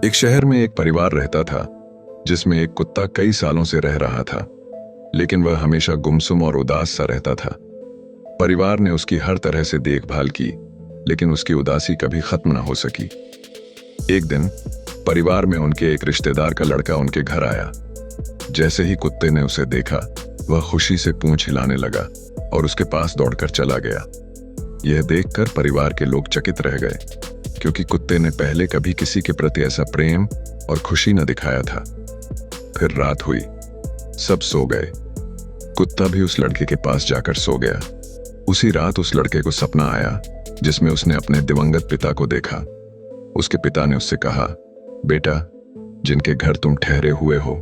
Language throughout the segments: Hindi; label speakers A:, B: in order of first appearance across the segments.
A: एक शहर में एक परिवार रहता था जिसमें एक कुत्ता कई सालों से रह रहा था, लेकिन वह हमेशा गुमसुम और उदास सा रहता था। परिवार ने उसकी हर तरह से देखभाल की, लेकिन उसकी उदासी कभी खत्म न हो सकी। एक दिन परिवार में उनके एक रिश्तेदार का लड़का उनके घर आया। जैसे ही कुत्ते ने उसे देखा, वह खुशी से पूंछ हिलाने लगा और उसके पास दौड़कर चला गया। यह देखकर परिवार के लोग चकित रह गए, क्योंकि कुत्ते ने पहले कभी किसी के प्रति ऐसा प्रेम और खुशी न दिखाया था। फिर रात हुई, सब सो गए। कुत्ता भी उस लड़के के पास जाकर सो गया। उसी रात उस लड़के को सपना आया जिसमें उसने अपने दिवंगत पिता को देखा। उसके पिता ने उससे कहा, बेटा, जिनके घर तुम ठहरे हुए हो,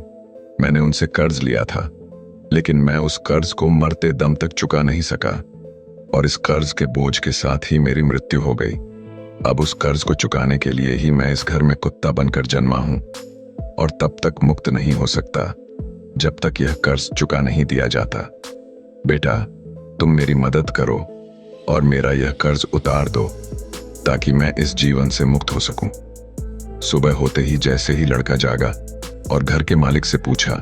A: मैंने उनसे कर्ज लिया था, लेकिन मैं उस कर्ज को मरते दम तक चुका नहीं सका और इस कर्ज के बोझ के साथ ही मेरी मृत्यु हो गई। अब उस कर्ज को चुकाने के लिए ही मैं इस घर में कुत्ता बनकर जन्मा हूं और तब तक मुक्त नहीं हो सकता जब तक यह कर्ज चुका नहीं दिया जाता। बेटा, तुम मेरी मदद करो और मेरा यह कर्ज उतार दो ताकि मैं इस जीवन से मुक्त हो सकूं। सुबह होते ही जैसे ही लड़का जागा और घर के मालिक से पूछा,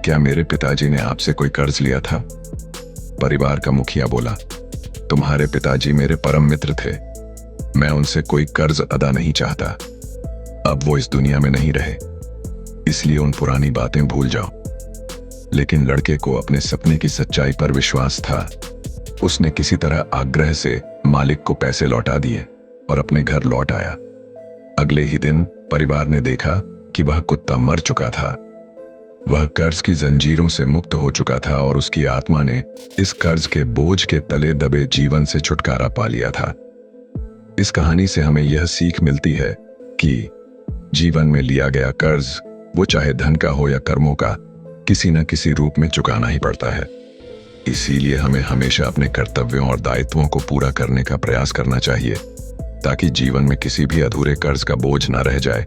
A: क्या मेरे पिताजी ने आपसे कोई कर्ज लिया था? परिवार का मुखिया बोला, तुम्हारे पिताजी मेरे परम मित्र थे, मैं उनसे कोई कर्ज अदा नहीं चाहता। अब वो इस दुनिया में नहीं रहे, इसलिए उन पुरानी बातें भूल जाओ। लेकिन लड़के को अपने सपने की सच्चाई पर विश्वास था। उसने किसी तरह आग्रह से मालिक को पैसे लौटा दिए और अपने घर लौट आया। अगले ही दिन परिवार ने देखा कि वह कुत्ता मर चुका था। वह कर्ज की जंजीरों से मुक्त हो चुका था और उसकी आत्मा ने इस कर्ज के बोझ के तले दबे जीवन से छुटकारा पा लिया था। इस कहानी से हमें यह सीख मिलती है कि जीवन में लिया गया कर्ज, वो चाहे धन का हो या कर्मों का, किसी न किसी रूप में चुकाना ही पड़ता है। इसीलिए हमें हमेशा अपने कर्तव्यों और दायित्वों को पूरा करने का प्रयास करना चाहिए, ताकि जीवन में किसी भी अधूरे कर्ज का बोझ न रह जाए।